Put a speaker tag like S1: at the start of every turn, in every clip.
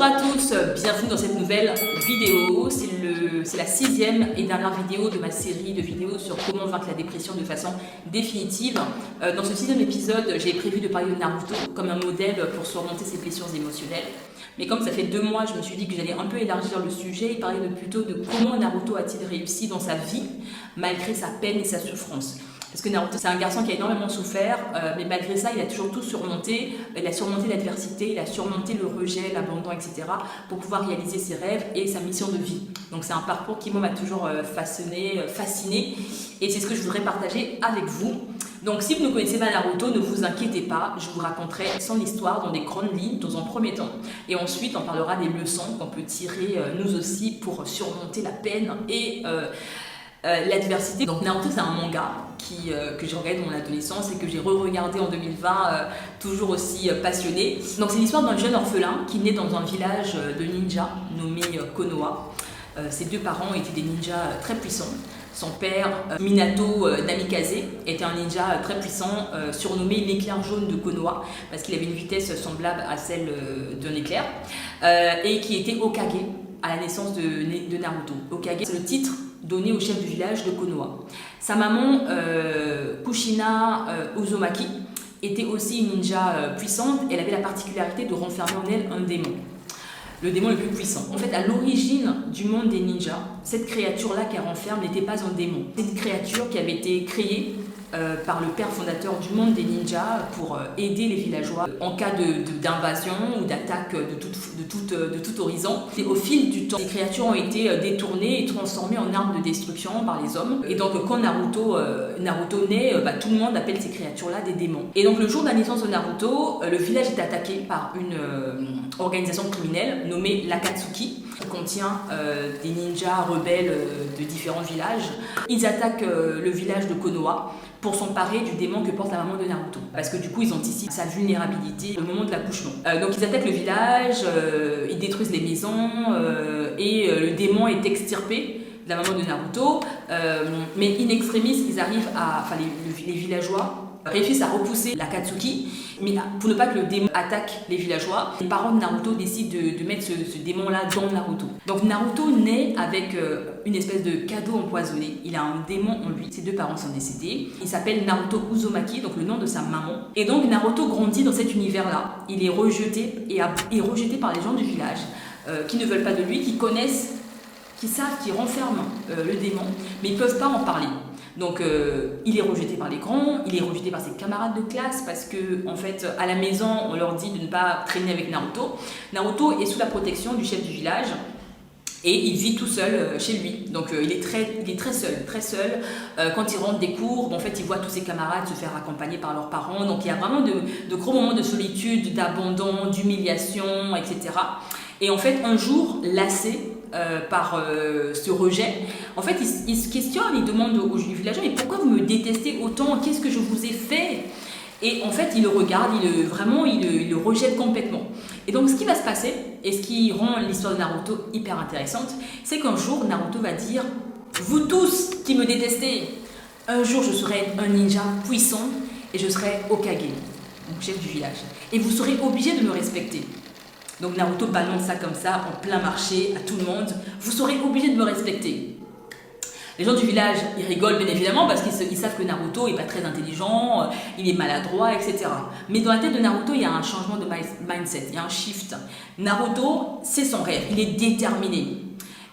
S1: Bonjour à tous, bienvenue dans cette nouvelle vidéo. C'est la 6e et dernière vidéo de ma série de vidéos sur comment vaincre la dépression de façon définitive. Dans ce 6e épisode, j'ai prévu de parler de Naruto comme un modèle pour surmonter ses blessures émotionnelles. Mais comme ça fait 2 mois, je me suis dit que j'allais un peu élargir le sujet et parler plutôt de comment Naruto a-t-il réussi dans sa vie malgré sa peine et sa souffrance. Parce que Naruto, c'est un garçon qui a énormément souffert, mais malgré ça, il a toujours tout surmonté. Il a surmonté l'adversité, il a surmonté le rejet, l'abandon, etc. pour pouvoir réaliser ses rêves et sa mission de vie. Donc c'est un parcours qui, moi, m'a toujours fasciné. Et c'est ce que je voudrais partager avec vous. Donc si vous ne connaissez pas Naruto, ne vous inquiétez pas, je vous raconterai son histoire dans des grandes lignes, dans un premier temps. Et ensuite, on parlera des leçons qu'on peut tirer, nous aussi, pour surmonter la peine et l'adversité. Donc Naruto, c'est un manga que j'ai regardé dans mon adolescence et que j'ai re-regardé en 2020, toujours aussi passionné. Donc c'est l'histoire d'un jeune orphelin qui naît dans un village de ninjas nommé Konoha. Ses 2 parents étaient des ninjas très puissants. Son père, Minato Namikaze, était un ninja très puissant, surnommé l'éclair jaune de Konoha, parce qu'il avait une vitesse semblable à celle d'un éclair, et qui était Hokage à la naissance de Naruto. Hokage, c'est le titre donné au chef du village de Konoha. Sa maman, Kushina Uzumaki, était aussi une ninja puissante. Elle avait la particularité de renfermer en elle un démon. Le démon le plus puissant. En fait, à l'origine du monde des ninjas, cette créature-là qu'elle renferme n'était pas un démon. C'est une créature qui avait été créée par le père fondateur du monde des ninjas pour aider les villageois en cas d'invasion ou d'attaque de tout horizon. Et au fil du temps, ces créatures ont été détournées et transformées en armes de destruction par les hommes. Et donc quand Naruto naît, tout le monde appelle ces créatures-là des démons. Et donc le jour de la naissance de Naruto, le village est attaqué par une organisation criminelle nommée l'Akatsuki, qui contient des ninjas rebelles de différents villages. Ils attaquent le village de Konoha pour s'emparer du démon que porte la maman de Naruto. Parce que du coup, ils anticipent sa vulnérabilité au moment de l'accouchement. Donc ils attaquent le village, ils détruisent les maisons, et le démon est extirpé de la maman de Naruto. Mais in extremis, ils arrivent les villageois réussissent à repousser l'Akatsuki, mais pour ne pas que le démon attaque les villageois, les parents de Naruto décident de mettre ce démon-là dans Naruto. Donc Naruto naît avec une espèce de cadeau empoisonné. Il a un démon en lui. Ses 2 parents sont décédés. Il s'appelle Naruto Uzumaki, donc le nom de sa maman. Et donc Naruto grandit dans cet univers-là. Il est rejeté par les gens du village qui ne veulent pas de lui, qui connaissent, qui savent qu'il renferme le démon, mais ils ne peuvent pas en parler. Donc il est rejeté par les grands, il est rejeté par ses camarades de classe parce que en fait à la maison on leur dit de ne pas traîner avec Naruto. Naruto est sous la protection du chef du village et il vit tout seul chez lui. Donc il est très seul. Quand il rentre des cours, en fait il voit tous ses camarades se faire accompagner par leurs parents. Donc il y a vraiment de gros moments de solitude, d'abandon, d'humiliation, etc. Et en fait un jour, lassé par ce rejet, en fait il se questionne, il demande aux villageois: mais pourquoi vous me détestez autant? Qu'est-ce que je vous ai fait? Et en fait il le regarde, il le rejette complètement. Et donc ce qui va se passer, et ce qui rend l'histoire de Naruto hyper intéressante, c'est qu'un jour Naruto va dire: vous tous qui me détestez, un jour je serai un ninja puissant et je serai Hokage, donc chef du village, et vous serez obligés de me respecter. Donc Naruto balance ça comme ça, en plein marché, à tout le monde: vous serez obligés de me respecter. Les gens du village, ils rigolent bien évidemment parce qu'ils savent que Naruto n'est pas très intelligent, il est maladroit, etc. Mais dans la tête de Naruto, il y a un changement de mindset, il y a un shift. Naruto, c'est son rêve, il est déterminé.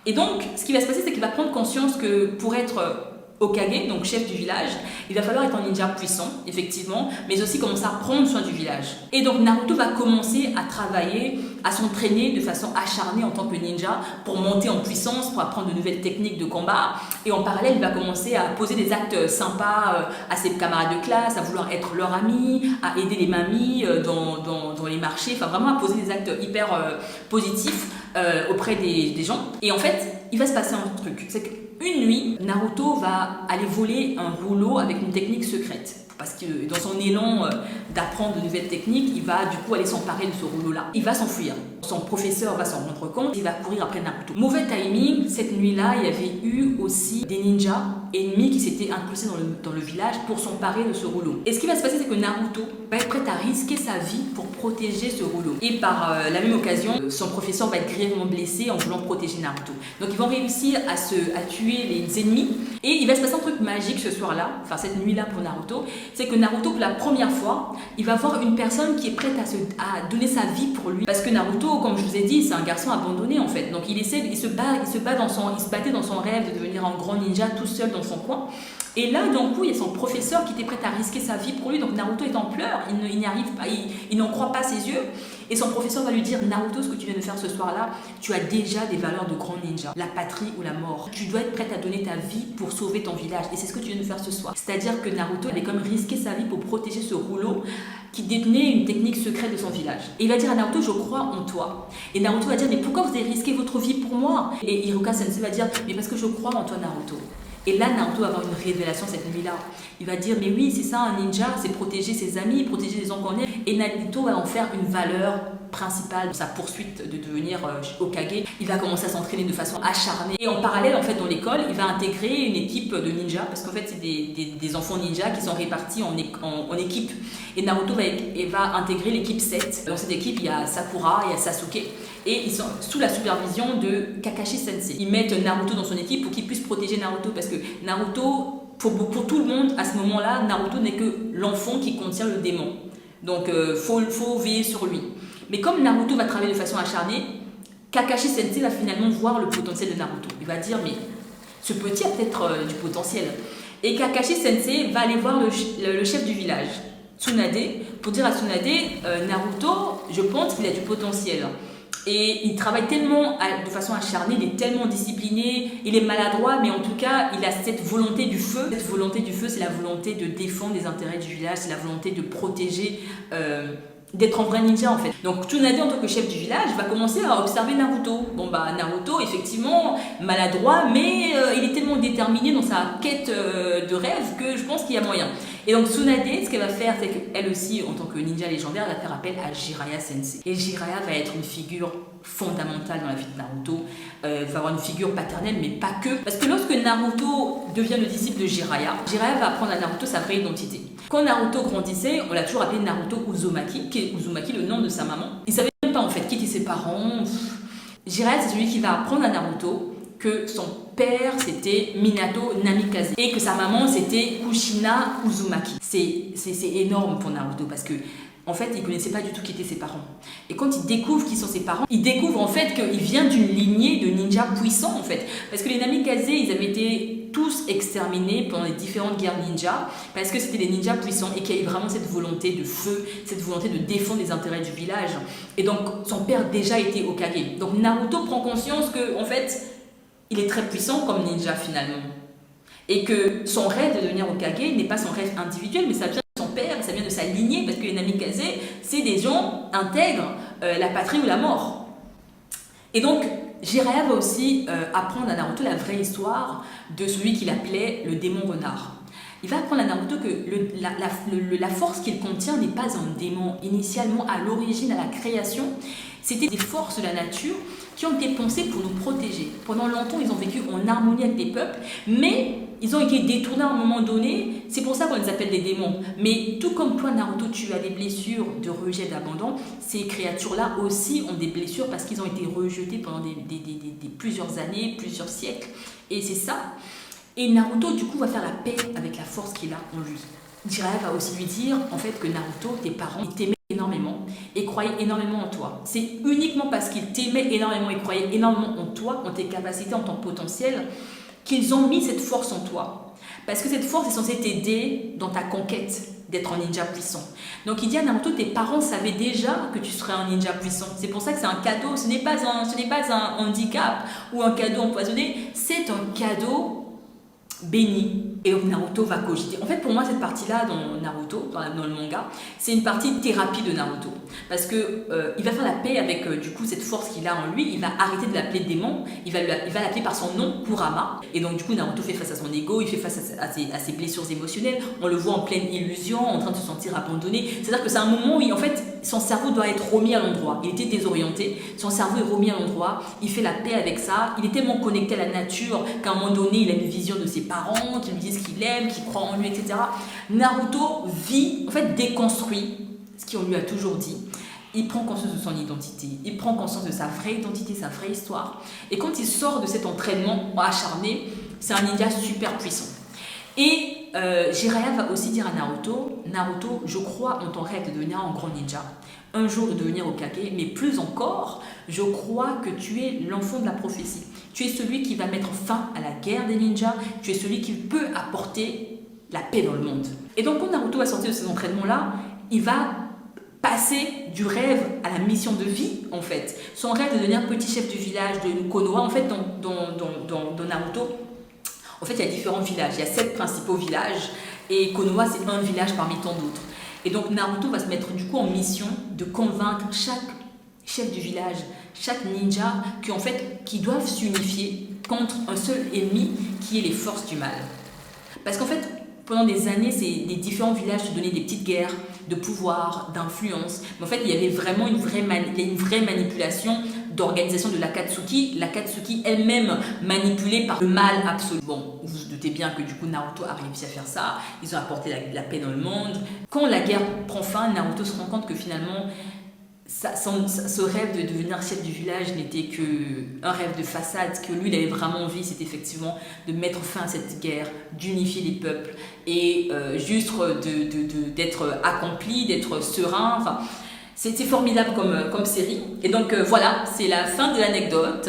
S1: Et donc, ce qui va se passer, c'est qu'il va prendre conscience que pour être Hokage, donc chef du village, il va falloir être un ninja puissant, effectivement, mais aussi commencer à prendre soin du village. Et donc Naruto va commencer à travailler, à s'entraîner de façon acharnée en tant que ninja pour monter en puissance, pour apprendre de nouvelles techniques de combat. Et en parallèle, il va commencer à poser des actes sympas à ses camarades de classe, à vouloir être leur ami, à aider les mamies dans les marchés, enfin vraiment à poser des actes hyper positifs auprès des gens. Et en fait, il va se passer un truc, c'est qu'une nuit, Naruto va aller voler un rouleau avec une technique secrète. parce que dans son élan d'apprendre de nouvelles techniques, il va du coup aller s'emparer de ce rouleau-là. Il va s'enfuir. Son professeur va s'en rendre compte, il va courir après Naruto. Mauvais timing, cette nuit-là, il y avait eu aussi des ninjas ennemis qui s'étaient incrustés dans le village pour s'emparer de ce rouleau. Et ce qui va se passer, c'est que Naruto va être prêt à risquer sa vie pour protéger ce rouleau. Et par la même occasion, son professeur va être grièvement blessé en voulant protéger Naruto. Donc ils vont réussir à tuer les ennemis. Et il va se passer un truc magique ce soir-là, enfin cette nuit-là pour Naruto, c'est que Naruto, pour la première fois, il va voir une personne qui est prête à donner sa vie pour lui. Parce que Naruto, comme je vous ai dit, c'est un garçon abandonné en fait. Donc il se battait dans son rêve de devenir un grand ninja tout seul dans son coin. Et là, d'un coup, il y a son professeur qui était prêt à risquer sa vie pour lui. Donc Naruto est en pleurs, il n'y arrive pas, il n'en croit pas ses yeux. Et son professeur va lui dire, Naruto, ce que tu viens de faire ce soir-là, tu as déjà des valeurs de grand ninja, la patrie ou la mort. Tu dois être prête à donner ta vie pour sauver ton village. Et c'est ce que tu viens de faire ce soir. C'est-à-dire que Naruto avait comme risqué sa vie pour protéger ce rouleau qui détenait une technique secrète de son village. Et il va dire à Naruto, je crois en toi. Et Naruto va dire, mais pourquoi vous avez risqué votre vie pour moi? Et Hiruka Sensei va dire, mais parce que je crois en toi, Naruto. Et là, Naruto va avoir une révélation cette nuit-là. Il va dire, mais oui, c'est ça un ninja, c'est protéger ses amis, protéger les gens qu'on aime. Et Naruto va en faire une valeur principale de sa poursuite de devenir Hokage. Il va commencer à s'entraîner de façon acharnée. Et en parallèle, en fait, dans l'école, il va intégrer une équipe de ninjas, parce qu'en fait, c'est des enfants ninjas qui sont répartis en équipe. Et Naruto va intégrer l'équipe 7. Dans cette équipe, il y a Sakura, il y a Sasuke. Et ils sont sous la supervision de Kakashi Sensei. Ils mettent Naruto dans son équipe pour qu'il puisse protéger Naruto, parce que Naruto, pour tout le monde, à ce moment-là, Naruto n'est que l'enfant qui contient le démon. Donc, faut veiller sur lui. Mais comme Naruto va travailler de façon acharnée, Kakashi Sensei va finalement voir le potentiel de Naruto. Il va dire, mais ce petit a peut-être du potentiel. Et Kakashi Sensei va aller voir le chef du village, Tsunade, pour dire à Tsunade, Naruto, je pense qu'il a du potentiel. Et il travaille tellement de façon acharnée, il est tellement discipliné, il est maladroit, mais en tout cas, il a cette volonté du feu. Cette volonté du feu, c'est la volonté de défendre les intérêts du village, c'est la volonté de protéger, d'être un vrai ninja en fait. Donc Tsunade, en tant que chef du village, va commencer à observer Naruto. Bon bah Naruto, effectivement, maladroit, mais il est tellement déterminé dans sa quête de rêve que je pense qu'il y a moyen. Et donc Tsunade, ce qu'elle va faire, c'est qu'elle aussi, en tant que ninja légendaire, elle va faire appel à Jiraiya Sensei. Et Jiraiya va être une figure fondamentale dans la vie de Naruto. Va avoir une figure paternelle, mais pas que. Parce que lorsque Naruto devient le disciple de Jiraiya, Jiraiya va apprendre à Naruto sa vraie identité. Quand Naruto grandissait, on l'a toujours appelé Naruto Uzumaki, qui est Uzumaki, le nom de sa maman. Il savait même pas en fait qui étaient ses parents. Jiraiya, c'est celui qui va apprendre à Naruto que son père c'était Minato Namikaze et que sa maman c'était Kushina Uzumaki. C'est énorme pour Naruto parce que en fait, il ne connaissait pas du tout qui étaient ses parents. Et quand il découvre qui sont ses parents, il découvre en fait qu'il vient d'une lignée de ninjas puissants en fait. Parce que les Namikaze, ils avaient été tous exterminés pendant les différentes guerres ninja parce que c'était des ninjas puissants et qu'il y avait vraiment cette volonté de feu, cette volonté de défendre les intérêts du village. Et donc, son père déjà était Hokage. Donc Naruto prend conscience que en fait, il est très puissant comme ninja finalement. Et que son rêve de devenir Hokage n'est pas son rêve individuel, mais ça vient de son père, ça vient de sa lignée, parce que les Namikaze, c'est des gens intègres, la patrie ou la mort. Et donc, Jiraiya va aussi apprendre à Naruto la vraie histoire de celui qu'il appelait le démon renard. Il va apprendre à Naruto que la force qu'il contient n'est pas un démon. Initialement, à l'origine, à la création, c'était des forces de la nature qui ont été pensées pour nous protéger. Pendant longtemps, ils ont vécu en harmonie avec les peuples, mais ils ont été détournés à un moment donné. C'est pour ça qu'on les appelle des démons. Mais tout comme toi, Naruto, tu as des blessures de rejet, d'abandon, ces créatures-là aussi ont des blessures parce qu'ils ont été rejetés pendant plusieurs années, plusieurs siècles. Et c'est ça. Et Naruto, du coup, va faire la paix avec la force qu'il a en lui. Jiraiya va aussi lui dire, en fait, que Naruto, tes parents, ils t'aimaient énormément et croyaient énormément en toi. C'est uniquement parce qu'ils t'aimaient énormément et croyaient énormément en toi, en tes capacités, en ton potentiel, qu'ils ont mis cette force en toi. Parce que cette force est censée t'aider dans ta conquête d'être un ninja puissant. Donc il dit à Naruto, tes parents savaient déjà que tu serais un ninja puissant. C'est pour ça que c'est un cadeau. Ce n'est pas un handicap ou un cadeau empoisonné. C'est un cadeau béni. Et donc Naruto va cogiter. En fait, pour moi, cette partie-là dans Naruto, dans le manga, c'est une partie de thérapie de Naruto. Parce que il va faire la paix avec du coup cette force qu'il a en lui. Il va arrêter de l'appeler démon. Il va l'appeler par son nom, Kurama. Et donc du coup, Naruto fait face à son ego, il fait face à ses blessures émotionnelles. On le voit en pleine illusion, en train de se sentir abandonné. C'est-à-dire que c'est un moment où en fait, son cerveau doit être remis à l'endroit. Il était désorienté, son cerveau est remis à l'endroit. Il fait la paix avec ça. Il est tellement connecté à la nature qu'à un moment donné, il a une vision de ses parents qui lui disent qu'il aime, qu'il croit en lui, etc. Naruto vit, en fait, déconstruit ce qu'on lui a toujours dit. Il prend conscience de son identité, il prend conscience de sa vraie identité, sa vraie histoire. Et quand il sort de cet entraînement acharné, c'est un ninja super puissant. Et Jiraiya va aussi dire à Naruto, Naruto, je crois en ton rêve de devenir un grand ninja, un jour de devenir Hokage, mais plus encore, je crois que tu es l'enfant de la prophétie. Tu es celui qui va mettre fin à la guerre des ninjas, tu es celui qui peut apporter la paix dans le monde. Et donc quand Naruto va sortir de ces entraînements-là, il va passer du rêve à la mission de vie, en fait. Son rêve de devenir petit chef du village de Konoha, en fait, dans Naruto, en fait, il y a différents villages. Il y a 7 principaux villages, et Konoha, c'est un village parmi tant d'autres. Et donc Naruto va se mettre du coup en mission de convaincre chaque chef du village, chaque ninja, qui doivent s'unifier contre un seul ennemi qui est les forces du mal. Parce qu'en fait, pendant des années, les différents villages se donnaient des petites guerres de pouvoir, d'influence. Mais en fait, il y avait vraiment une vraie manipulation d'organisation de l'Akatsuki. L'Akatsuki elle-même manipulée par le mal absolu. Bon, vous vous doutez bien que du coup Naruto a réussi à faire ça. Ils ont apporté la paix dans le monde. Quand la guerre prend fin, Naruto se rend compte que finalement, ce rêve de devenir chef du village n'était qu'un rêve de façade. Ce que lui, il avait vraiment envie, c'est effectivement de mettre fin à cette guerre, d'unifier les peuples et juste d'être accompli, d'être serein. Enfin, c'était formidable comme série. Et donc voilà, c'est la fin de l'anecdote.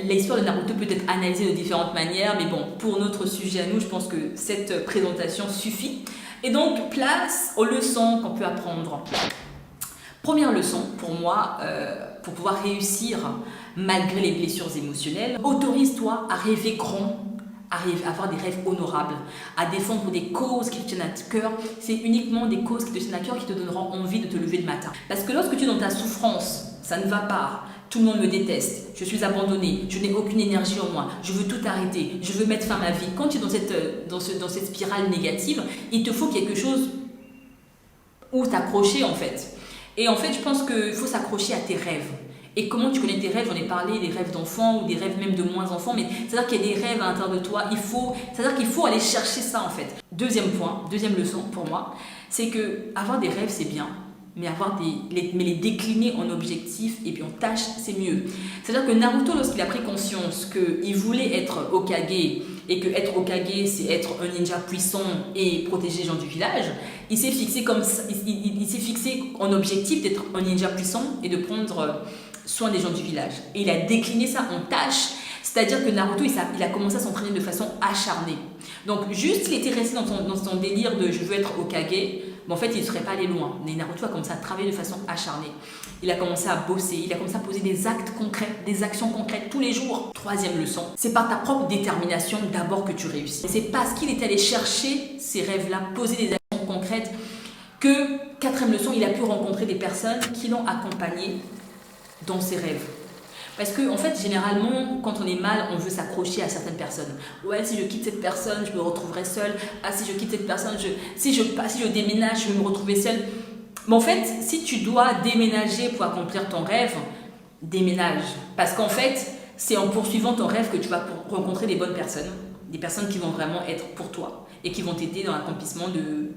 S1: L'histoire de Naruto peut être analysée de différentes manières, mais bon, pour notre sujet à nous, je pense que cette présentation suffit. Et donc, place aux leçons qu'on peut apprendre. Première leçon pour moi, pour pouvoir réussir malgré les blessures émotionnelles, autorise-toi à rêver grand, à avoir des rêves honorables, à défendre des causes qui te tiennent à cœur. C'est uniquement des causes qui te tiennent à cœur qui te donneront envie de te lever le matin. Parce que lorsque tu es dans ta souffrance, ça ne va pas, tout le monde me déteste, je suis abandonnée, je n'ai aucune énergie en moi, je veux tout arrêter, je veux mettre fin à ma vie. Quand tu es dans cette spirale négative, il te faut quelque chose où t'accrocher en fait. Et en fait, je pense qu'il faut s'accrocher à tes rêves. Et comment tu connais tes rêves? J'en ai parlé des rêves d'enfants ou des rêves même de moins enfants, mais c'est-à-dire qu'il y a des rêves à l'intérieur de toi. C'est-à-dire qu'il faut aller chercher ça en fait. Deuxième point, deuxième leçon pour moi, c'est que avoir des rêves c'est bien, mais les décliner en objectifs et puis en tâches c'est mieux. C'est-à-dire que Naruto, lorsqu'il a pris conscience qu'il voulait être Hokage et que être Hokage c'est être un ninja puissant et protéger les gens du village, il s'est fixé en objectif d'être un ninja puissant et de prendre soin des gens du village. Et il a décliné ça en tâches, c'est-à-dire que Naruto il a commencé à s'entraîner de façon acharnée. Donc juste il était resté dans son délire de je veux être Hokage, mais en fait il ne serait pas allé loin. Mais Naruto a commencé à travailler de façon acharnée. Il a commencé à bosser, il a commencé à poser des actes concrets, des actions concrètes tous les jours. Troisième leçon, c'est par ta propre détermination d'abord que tu réussis. C'est parce qu'il est allé chercher ces rêves-là, poser des actions concrètes, que, quatrième leçon, il a pu rencontrer des personnes qui l'ont accompagné dans ses rêves. Parce que, en fait, généralement, quand on est mal, on veut s'accrocher à certaines personnes. Ouais, si je quitte cette personne, je me retrouverai seule. Ah, si je quitte cette personne, si je déménage, je vais me retrouver seule. Mais en fait, si tu dois déménager pour accomplir ton rêve, déménage. Parce qu'en fait, c'est en poursuivant ton rêve que tu vas rencontrer des bonnes personnes. Des personnes qui vont vraiment être pour toi et qui vont t'aider dans l'accomplissement de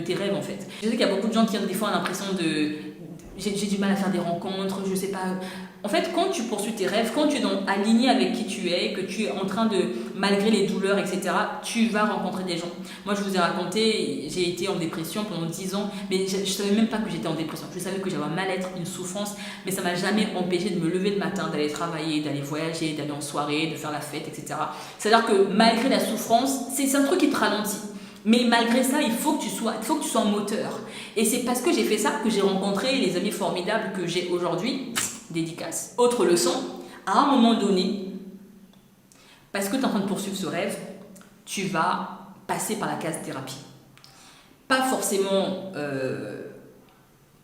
S1: tes rêves, en fait. Je sais qu'il y a beaucoup de gens qui ont des fois l'impression de... J'ai du mal à faire des rencontres, je sais pas. En fait, quand tu poursuis tes rêves, quand tu es aligné avec qui tu es, que tu es en train de, malgré les douleurs, etc., tu vas rencontrer des gens. Moi, je vous ai raconté, j'ai été en dépression pendant 10 ans, mais je ne savais même pas que j'étais en dépression. Je savais que j'avais un mal-être, une souffrance, mais ça ne m'a jamais empêché de me lever le matin, d'aller travailler, d'aller voyager, d'aller en soirée, de faire la fête, etc. C'est-à-dire que malgré la souffrance, c'est un truc qui te ralentit. Mais malgré ça, il faut que tu sois moteur. Et c'est parce que j'ai fait ça que j'ai rencontré les amis formidables que j'ai aujourd'hui. Dédicace. Autre leçon, à un moment donné, parce que tu es en train de poursuivre ce rêve, tu vas passer par la case thérapie. Pas forcément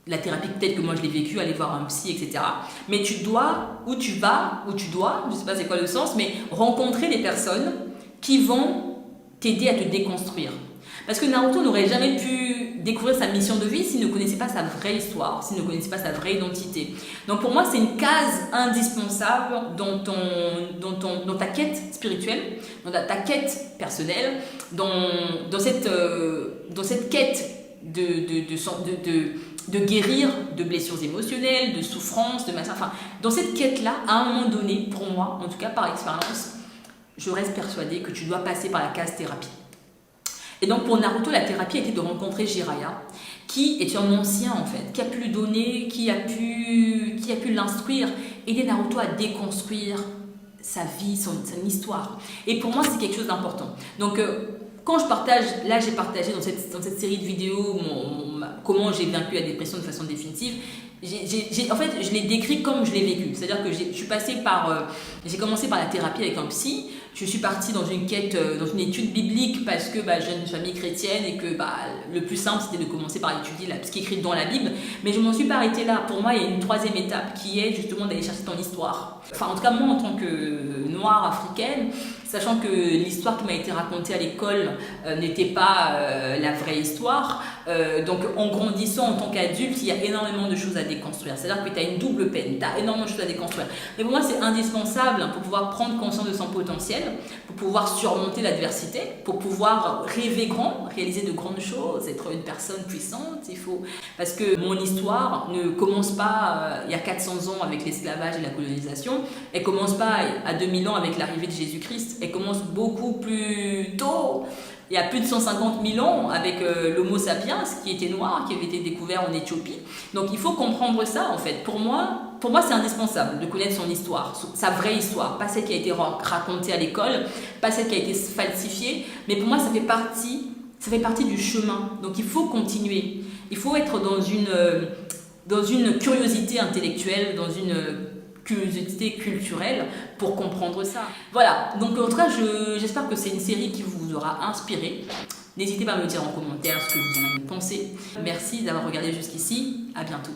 S1: la thérapie peut-être que moi je l'ai vécu, aller voir un psy, etc. Mais tu dois, ou tu dois, je ne sais pas c'est quoi le sens, mais rencontrer des personnes qui vont t'aider à te déconstruire. Parce que Naruto n'aurait jamais pu découvrir sa mission de vie s'il ne connaissait pas sa vraie histoire, s'il ne connaissait pas sa vraie identité. Donc pour moi, c'est une case indispensable dans ta quête spirituelle, dans ta quête personnelle, dans cette quête de guérir de blessures émotionnelles, de souffrances, de machin. Enfin, dans cette quête-là, à un moment donné, pour moi, en tout cas par expérience, je reste persuadée que tu dois passer par la case thérapie. Et donc pour Naruto, la thérapie a été de rencontrer Jiraiya, qui est un ancien en fait, qui a pu lui donner, qui a pu l'instruire, aider Naruto à déconstruire sa vie, son histoire. Et pour moi, c'est quelque chose d'important. Donc quand je partage, là j'ai partagé dans cette série de vidéos comment j'ai vaincu la dépression de façon définitive. En fait, je l'ai décrit comme je l'ai vécu. C'est-à-dire que j'ai commencé par la thérapie avec un psy. Je suis partie dans une quête, dans une étude biblique parce que je viens d'une famille chrétienne et que le plus simple c'était de commencer par étudier ce qui est écrit dans la Bible. Mais je ne m'en suis pas arrêtée là. Pour moi, il y a une troisième étape qui est justement d'aller chercher ton histoire. Enfin, en tout cas, moi en tant que noire africaine, sachant que l'histoire qui m'a été racontée à l'école n'était pas la vraie histoire. Donc en grandissant en tant qu'adulte, il y a énormément de choses à déconstruire. C'est-à-dire que tu as une double peine, tu as énormément de choses à déconstruire. Mais pour moi, c'est indispensable pour pouvoir prendre conscience de son potentiel, pour pouvoir surmonter l'adversité, pour pouvoir rêver grand, réaliser de grandes choses, être une personne puissante. Parce que mon histoire ne commence pas il y a 400 ans avec l'esclavage et la colonisation, elle commence pas à 2000 ans avec l'arrivée de Jésus-Christ, elle commence beaucoup plus tôt. Il y a plus de 150 000 ans avec l'Homo sapiens qui était noir, qui avait été découvert en Éthiopie. Donc il faut comprendre ça en fait. Pour moi c'est indispensable de connaître son histoire, sa vraie histoire, pas celle qui a été racontée à l'école, pas celle qui a été falsifiée, mais pour moi ça fait partie du chemin. Donc il faut continuer. Il faut être dans une curiosité intellectuelle, dans une curiosité culturelle pour comprendre ça. Voilà, donc en tout cas, j'espère que c'est une série qui vous aura inspiré. N'hésitez pas à me dire en commentaire ce que vous en avez pensé. Merci d'avoir regardé jusqu'ici, à bientôt.